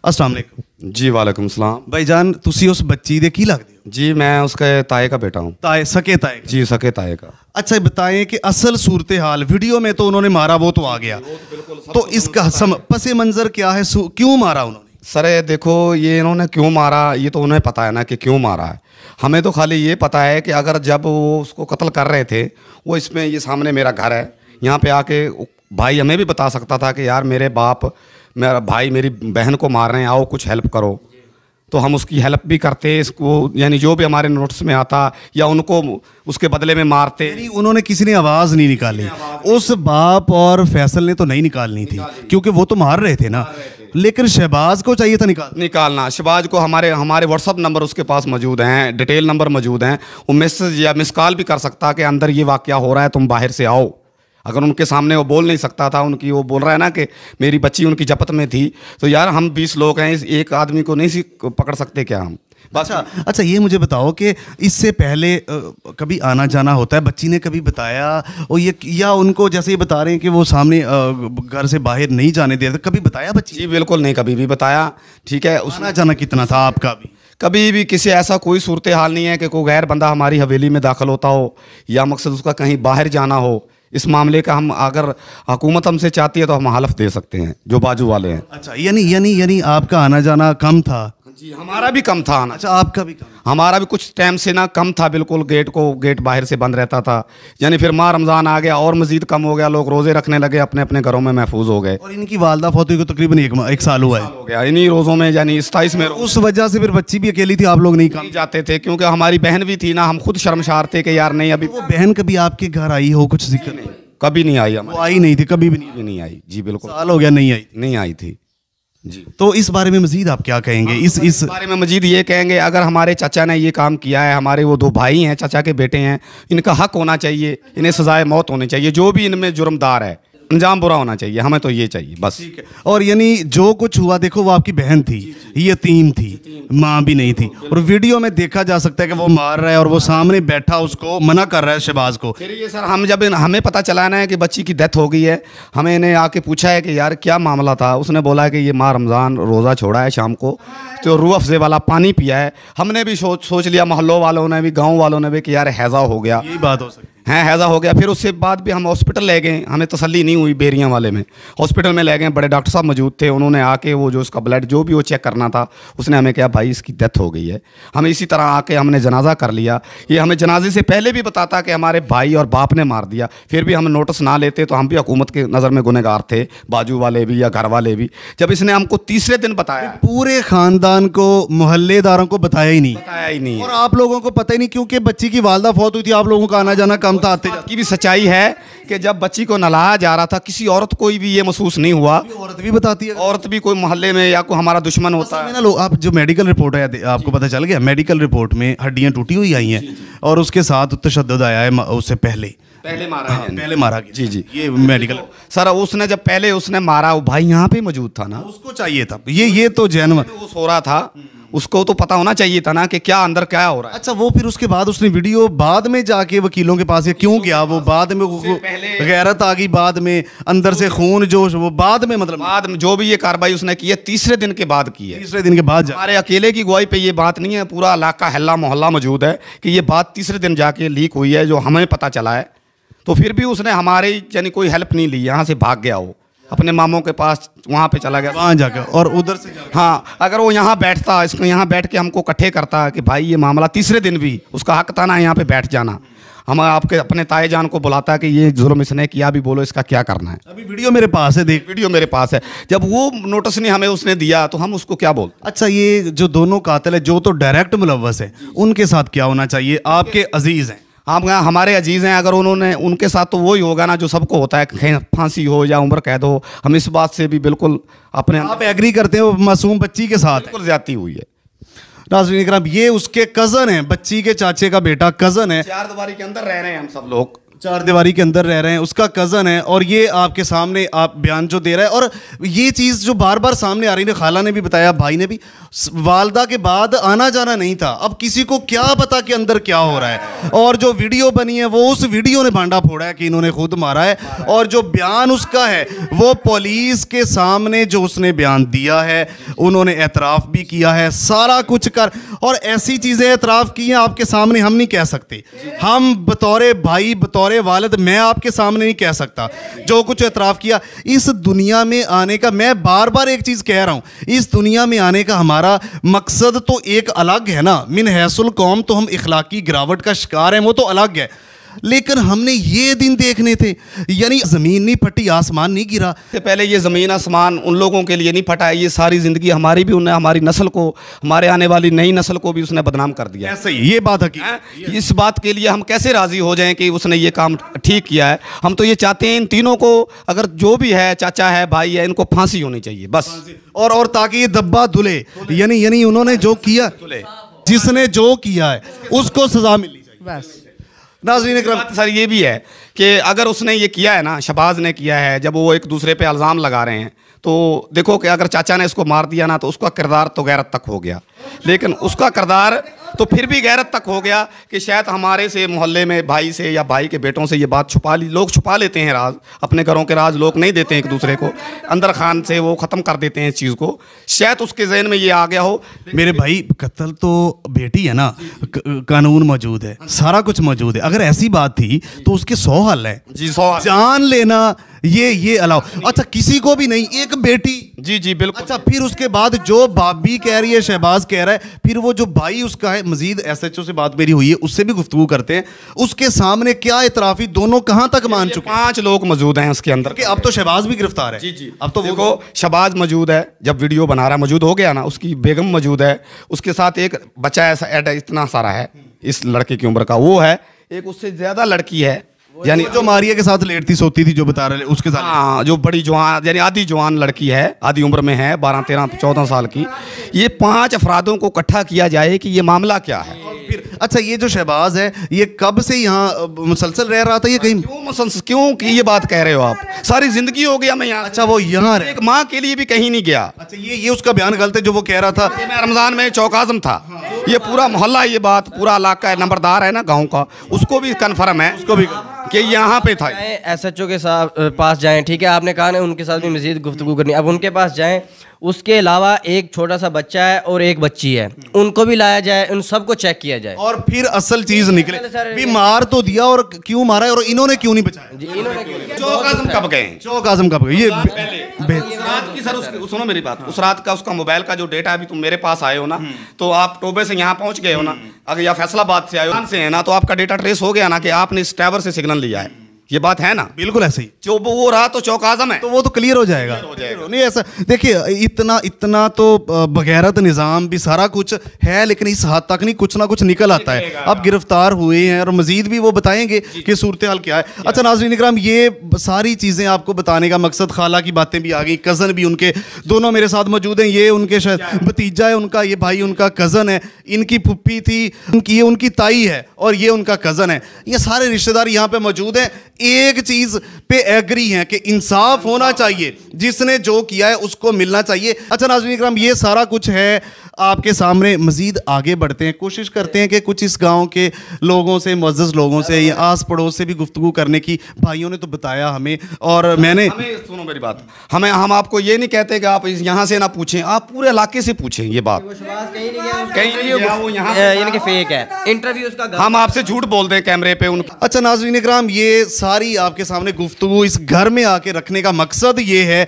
अस्सलाम वालेकुम जी वालेकुम सलाम। भाईजान, तुसी उस बच्ची दे की लगदे हो? जी मैं उसके ताए का बेटा हूँ। ताए, सके ताए का? जी सके ताए का। अच्छा बताएं कि असल सूरत हाल, वीडियो में तो उन्होंने मारा, वो तो आ गया, तो इसका पसे मंजर क्या है, क्यों मारा उन्होंने? सर देखो, ये इन्होंने क्यों मारा ये तो उन्हें पता है ना कि क्यों मारा है। हमें तो खाली ये पता है कि अगर जब वो उसको कत्ल कर रहे थे, वो इसमें ये सामने मेरा घर है, यहाँ पे आके भाई हमें भी बता सकता था कि यार मेरे बाप, मेरा भाई मेरी बहन को मार रहे हैं, आओ कुछ हेल्प करो, तो हम उसकी हेल्प भी करते इसको, यानी जो भी हमारे नोट्स में आता या उनको उसके बदले में मारते। यानी उन्होंने किसी ने आवाज़ नहीं निकाली, उस बाप और फैसल ने तो नहीं निकालनी थी क्योंकि वो तो मार रहे थे ना, लेकिन शहबाज को चाहिए था निकालना। शहबाज को हमारे व्हाट्सअप नंबर उसके पास मौजूद हैं, डिटेल नंबर मौजूद हैं, वो मैसेज या मिस कॉल भी कर सकता कि अंदर ये वाक़या हो रहा है, तुम बाहर से आओ। अगर उनके सामने वो बोल नहीं सकता था, उनकी वो बोल रहा है ना कि मेरी बच्ची उनकी जपत में थी, तो यार हम 20 लोग हैं, इस एक आदमी को नहीं पकड़ सकते क्या हम? अच्छा ये मुझे बताओ कि इससे पहले कभी आना जाना होता है, बच्ची ने कभी बताया और ये, या उनको जैसे ये बता रहे हैं कि वो सामने घर से बाहर नहीं जाने दे रहे, कभी बताया बच्ची? जी बिल्कुल नहीं, कभी भी बताया। ठीक है, आना जाना कितना था आपका भी? कभी भी किसी ऐसा कोई सूरत हाल नहीं है कि कोई गैर बंदा हमारी हवेली में दाखिल होता हो या मकसद उसका कहीं बाहर जाना हो। इस मामले का हम, अगर हुकूमत हमसे चाहती है तो हम हलफ दे सकते हैं, जो बाजू वाले हैं। अच्छा, यानी आपका आना जाना कम था? जी हमारा भी कम था आना। अच्छा, आपका भी कम? हमारा भी कुछ टाइम से ना कम था, बिल्कुल गेट बाहर से बंद रहता था। यानी फिर माह रमज़ान आ गया और मज़ीद कम हो गया, लोग रोज़े रखने लगे, अपने अपने घरों में महफूज हो गए। और इनकी वालदा फौत को तकरीबन एक साल हुआ हो गया इन्हीं रोज़ों में, यानी 27 में। उस वजह से फिर बच्ची भी अकेली थी, आप लोग नहीं जाते थे क्योंकि हमारी बहन भी थी ना, हम खुद शर्मशार थे कि यार नहीं। अभी वो बहन कभी आपके घर आई हो? कुछ जिक्र नहीं? कभी नहीं आई, वो आई नहीं थी, कभी भी नहीं आई। जी बिल्कुल, साल हो गया नहीं आई थी। जी, तो इस बारे में मजीद आप क्या कहेंगे? इस बारे में मजीद ये कहेंगे, अगर हमारे चाचा ने ये काम किया है, हमारे वो 2 भाई हैं, चाचा के बेटे हैं, इनका हक होना चाहिए, इन्हें सजाए मौत होनी चाहिए। जो भी इनमें जुर्मदार है, अंजाम बुरा होना चाहिए, हमें तो ये चाहिए बस। ठीक है। और यानी जो कुछ हुआ, देखो वो आपकी बहन थी, यतीम थी, माँ भी नहीं थी, और वीडियो में देखा जा सकता है कि वो मार रहा है और वो सामने बैठा उसको मना कर रहा है शहबाज को। फिर ये सर, हम जब हमें पता चला ना है कि बच्ची की डेथ हो गई है, हमें इन्हें आके पूछा है कि यार क्या मामला था। उसने बोला कि ये माह रमज़ान रोज़ा छोड़ा है, शाम को तो रूह अफ़ज़े वाला पानी पिया है। हमने भी सोच लिया, मोहल्लों वालों ने भी, गाँव वालों ने भी, कि यार हैज़ा हो गया, यही बात हो सकती है, हैज़ा हो गया। फिर उसके बाद भी हम हॉस्पिटल ले गए, हमें तसल्ली नहीं हुई, बेरियां वाले में हॉस्पिटल में ले गए, बड़े डॉक्टर साहब मौजूद थे, उन्होंने आके वो जो उसका ब्लड जो भी वो चेक करना था, उसने हमें कहा भाई इसकी डेथ हो गई है। हमें इसी तरह आके हमने जनाजा कर लिया। ये हमें जनाजे से पहले भी बताता कि हमारे भाई और बाप ने मार दिया, फिर भी हम नोटिस ना लेते तो हम भी हुकूमत की नज़र में गुनहगार थे, बाजू वाले भी या घर वाले भी। जब इसने हमको तीसरे दिन बताया, पूरे ख़ानदान को, मोहल्लेदारों को बताया ही नहीं, और आप लोगों को पता ही नहीं क्योंकि बच्ची की वालदा फौत हुई थी, आप लोगों का आना जाना कम था। आते की भी सच्चाई है कि जब बच्ची को नहलाया जा रहा था, किसी औरत को भी ये महसूस नहीं हुआ। औरत भी बताती है, औरत भी कोई मोहल्ले में या कोई हमारा दुश्मन होता है ना। आप जो मेडिकल रिपोर्ट है, आपको पता चल गया, मेडिकल रिपोर्ट में हड्डियां टूटी हुई आई हैं और उसके साथ तशद्दुद आया है उससे पहले मारा है, पहले मारा गया। जी ये मेडिकल सर, उसने जब पहले उसने मारा, वो भाई यहाँ पे मौजूद था ना, उसको चाहिए था ये तो जेन्युइन हो रहा था, उसको तो पता होना चाहिए था ना कि क्या अंदर क्या हो रहा है। अच्छा, वो फिर उसके बाद उसने वीडियो बाद में जाके वकीलों के पास क्यों गया? वो बाद में गैरत आ गई, बाद में अंदर से खून जोश, वो बाद में, मतलब बाद में जो भी ये कार्रवाई उसने की है, तीसरे दिन के बाद की है। तीसरे दिन के बाद? हमारे अकेले की गवाही पे ये बात नहीं है, पूरा इलाका हल्ला मोहल्ला मौजूद है कि ये बात तीसरे दिन जाके लीक हुई है, जो हमें पता चला है। तो फिर भी उसने हमारे यानी कोई हेल्प नहीं ली, यहाँ से भाग गया, वो अपने मामों के पास वहाँ पे चला गया, वहाँ जाकर, और उधर से हाँ, अगर वो यहाँ बैठता, इसको यहाँ बैठ के हमको इकट्ठे करता कि भाई ये मामला, तीसरे दिन भी उसका हक था ना यहाँ पे बैठ जाना। हम आपके अपने ताए जान को बुलाता कि ये जुल्म इसने किया, भी बोलो इसका क्या करना है। अभी वीडियो मेरे पास है, देख, वीडियो मेरे पास है। जब वो नोटिस नहीं हमें उसने दिया तो हम उसको क्या बोल। अच्छा, ये जो दोनों कातिल है, जो तो डायरेक्ट मुलव्वस है, उनके साथ क्या होना चाहिए? आपके अजीज हैं, हम हमारे अजीज़ हैं, अगर उन्होंने, उनके साथ तो वही होगा ना जो सबको होता है, फांसी हो या उम्र कैद हो। हम इस बात से भी बिल्कुल अपने, आप एग्री करते हो मासूम बच्ची के साथ बिल्कुल ज्यादती हुई है। नाज़रीन इकराम, ये उसके कज़न है, बच्ची के चाचे का बेटा कज़न है, 4 दीवारी के अंदर रह रहे हैं हम सब लोग, चार दीवारी के अंदर रह रहे हैं, उसका कज़न है, और ये आपके सामने आप बयान जो दे रहा है, और ये चीज़ जो बार बार सामने आ रही है, खाला ने भी बताया, भाई ने भी, वालदा के बाद आना जाना नहीं था। अब किसी को क्या पता कि अंदर क्या हो रहा है, और जो वीडियो बनी है वो उस वीडियो ने भांडा फोड़ा है कि इन्होंने खुद मारा है, और जो बयान उसका है वो पुलिस के सामने जो उसने बयान दिया है, उन्होंने एतराफ़ भी किया है, सारा कुछ कर, और ऐसी चीज़ें एतराफ़ की हैं आपके सामने हम नहीं कह सकते, हम बतौरे भाई बतौरे वालिद मैं आपके सामने नहीं कह सकता जो कुछ एतराफ़ किया। इस दुनिया में आने का, मैं बार बार एक चीज़ कह रहा हूँ, इस दुनिया में आने का हमारा मकसद तो एक अलग है ना, मिन हैसुल कौम तो हम इखलाकी गिरावट का शिकार हैं, वो तो अलग है, लेकिन हमने ये दिन देखने थे, यानी ज़मीन नहीं फटी, आसमान नहीं गिरा। इससे पहले ये ज़मीन आसमान उन लोगों के लिए नहीं फटा है, ये सारी ज़िंदगी हमारी भी, उन्हें हमारी नस्ल को, हमारे आने वाली नई नस्ल को भी उसने बदनाम कर दिया है। ऐसे ही ये बात हकीकत। इस बात के लिए हम कैसे राज़ी हो जाएं कि उसने ये काम ठीक किया है। हम तो ये चाहते हैं इन तीनों को, अगर जो भी है, चाचा है, भाई है, इनको फांसी होनी चाहिए बस, और ताकि ये दब्बा धुले, यानी उन्होंने जो किया, जिसने जो किया है उसको सजा मिलनी चाहिए बस। नाज़रीन इकराम, सर ये भी है कि अगर उसने ये किया है ना, शहबाज ने किया है, जब वो एक दूसरे पे इल्ज़ाम लगा रहे हैं, तो देखो कि अगर चाचा ने इसको मार दिया ना, तो उसका किरदार तो गैरत तक हो गया, लेकिन उसका किरदार तो फिर भी गैरत तक हो गया कि शायद हमारे से मोहल्ले में भाई से या भाई के बेटों से ये बात छुपा ली, लोग छुपा लेते हैं राज, अपने घरों के राज लोग नहीं देते हैं एक दूसरे को, अंदर खान से वो ख़त्म कर देते हैं इस चीज़ को, शायद उसके जहन में ये आ गया हो। मेरे भाई, कत्ल तो बेटी है ना, कानून मौजूद है, सारा कुछ मौजूद है, अगर ऐसी बात थी तो उसके 100 हल है जी, 100 जान लेना ये अलाउ, अच्छा किसी को भी नहीं, एक बेटी, जी बिल्कुल। अच्छा फिर उसके बाद जो भाभी कह रही है, शहबाज कह रहा है, फिर वो जो भाई उसका है, मजीद एसएचओ से बात मेरी हुई है, उससे भी गुफ्तगू करते हैं, उसके सामने क्या इतराफी, दोनों कहां तक मान चुके हैं? 5 लोग मौजूद हैं उसके अंदर, कि अब तो शहबाज भी गिरफ्तार है। जी अब तो देखो, शहबाज मौजूद है, जब वीडियो बना रहा है, मौजूद हो गया ना, उसकी बेगम मौजूद है, उसके साथ एक बच्चा ऐसा ऐड इतना सारा है इस लड़के की उम्र का, वो है, एक उससे ज्यादा लड़की है, यानी जो मारिया के साथ लेटती सोती थी जो बता रहे उसके साथ, हाँ, जो बड़ी जवान यानी आधी जवान लड़की है, आधी उम्र में है, 12, 13, 14 साल की। ये 5 अफरादों को इकट्ठा किया जाए कि ये मामला क्या है। फिर अच्छा, ये जो शहबाज है ये कब से यहाँ मुसलसल रह रहा था, ये कहीं क्यों कि ये बात कह रहे हो आप, सारी जिंदगी हो गया मैं यहाँ। अच्छा, वो यहाँ रहे, एक माँ के लिए भी कहीं नहीं गया। अच्छा, ये उसका बयान गलत है जो वो कह रहा था। मैं रमजान में चौकाज़म था, ये पूरा मोहल्ला, ये बात पूरा इलाका है, नंबरदार है ना गाँव का, उसको भी कन्फर्म है, उसको भी कि यहाँ पे था। एसएचओ के साथ पास जाएं, ठीक है, आपने कहा ना उनके साथ भी मज़ीद गुफ्तगू करनी, अब उनके पास जाएं, उसके अलावा एक छोटा सा बच्चा है और एक बच्ची है, उनको भी लाया जाए, उन सबको चेक किया जाए, और फिर असल चीज निकले, भी मार तो दिया और क्यों मारा है, और इन्होंने क्यों नहीं बचाया, चौकाज़म कब गए, चौकाज़म कब गए, ये रात की सर सुनो मेरी बात, उस रात का उसका मोबाइल का जो डेटा, अभी तुम मेरे पास आए हो ना, तो आप टोबे से यहाँ पहुँच गए हो ना, अगर या फैसलाबाद से आए हो से है ना, तो आपका डेटा ट्रेस हो गया ना कि आपने इस टावर से सिग्नल लिया है, ये बात है ना, बिल्कुल ऐसे ही। जो वो रहा तो चौकाज़म है, तो वो तो क्लियर हो जाएगा, नहीं ऐसा देखिए, इतना तो बगैरत निज़ाम भी सारा कुछ है, लेकिन इस हद तक नहीं, कुछ ना कुछ निकल आता है। अब गिरफ्तार हुए हैं और मजीद भी वो बताएंगे कि सूरत हाल क्या है। अच्छा नाज़रीन इकराम, ये सारी चीज़ें आपको बताने का मकसद, खाला की बातें भी आ गई, कज़न भी उनके दोनों मेरे साथ मौजूद हैं, ये उनके शायद भतीजा है उनका, ये भाई उनका कज़न है, इनकी फुप्पी थी, ये उनकी ताई है, और ये उनका कज़न है, ये सारे रिश्तेदार यहाँ पे मौजूद हैं, एक चीज पे एग्री हैं कि इंसाफ होना चाहिए, जिसने जो किया है उसको मिलना चाहिए। अच्छा नाज़रीन इकराम, ये सारा कुछ है आपके सामने, मजीद आगे बढ़ते हैं, कोशिश करते हैं कि कुछ इस गांव के लोगों से, मुअज़्ज़ज़ लोगों से या आस पड़ोस से भी गुफ्तगू करने की, भाइयों ने तो बताया हमें, और मैंने सुनो मेरी बात, हम आपको ये नहीं कहते कि आप यहाँ से ना पूछें, आप पूरे इलाके से पूछें, ये बात कहीं नहीं गया, वो यहाँ यानी कि फेक है इंटरव्यू उसका, हम आपसे झूठ बोल दें कैमरे पे उनका। अच्छा नाज़रीन इकराम, ये सारी आपके सामने गुफ्तगू इस घर में आके रखने का मकसद ये है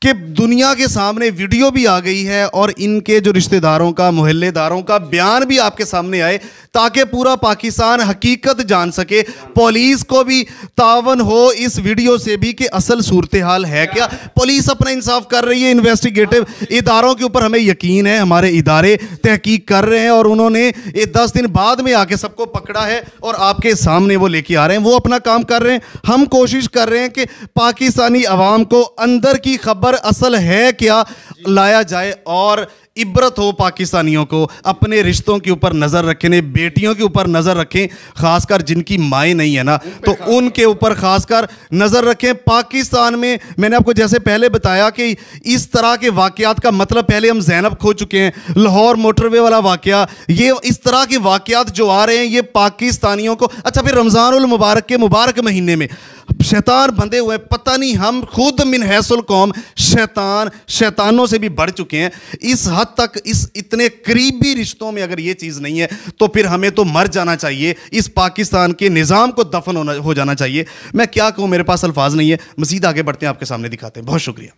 कि दुनिया के सामने वीडियो भी आ गई है, और इनके जो रिश्तेदारों का, मोहल्लेदारों का बयान भी आपके सामने आए, ताकि पूरा पाकिस्तान हकीकत जान सके, पुलिस को भी तावन हो इस वीडियो से भी कि असल सूरत हाल है क्या। पुलिस अपना इंसाफ कर रही है, इन्वेस्टिगेटिव इदारों के ऊपर हमें यकीन है, हमारे इदारे तहकीक कर रहे हैं, और उन्होंने 10 दिन बाद में आके सबको पकड़ा है और आपके सामने वो लेके आ रहे हैं, वो अपना काम कर रहे हैं। हम कोशिश कर रहे हैं कि पाकिस्तानी अवाम को अंदर की खबर असल है क्या लाया जाए, और इबरत हो पाकिस्तानियों को, अपने रिश्तों के ऊपर नज़र रखें, बेटियों के ऊपर नज़र रखें, खासकर जिनकी माएँ नहीं है ना, तो उनके ऊपर खासकर नज़र रखें। पाकिस्तान में मैंने आपको जैसे पहले बताया कि इस तरह के वाक़यात का मतलब, पहले हम ज़ैनब खो चुके हैं, लाहौर मोटरवे वाला वाक़या, ये इस तरह के वाक़यात जो आ रहे हैं ये पाकिस्तानियों को। अच्छा, फिर रमज़ानुल मुबारक के मुबारक महीने में शैतान बंधे हुए, पता नहीं हम खुद मिन हैसुल कौम शैतानों से भी बढ़ चुके हैं इस हद तक। इस इतने करीबी रिश्तों में अगर ये चीज़ नहीं है तो फिर हमें तो मर जाना चाहिए, इस पाकिस्तान के निज़ाम को दफन हो जाना चाहिए। मैं क्या कहूँ, मेरे पास अल्फाज नहीं है। मज़ीद आगे बढ़ते हैं, आपके सामने दिखाते हैं। बहुत शुक्रिया।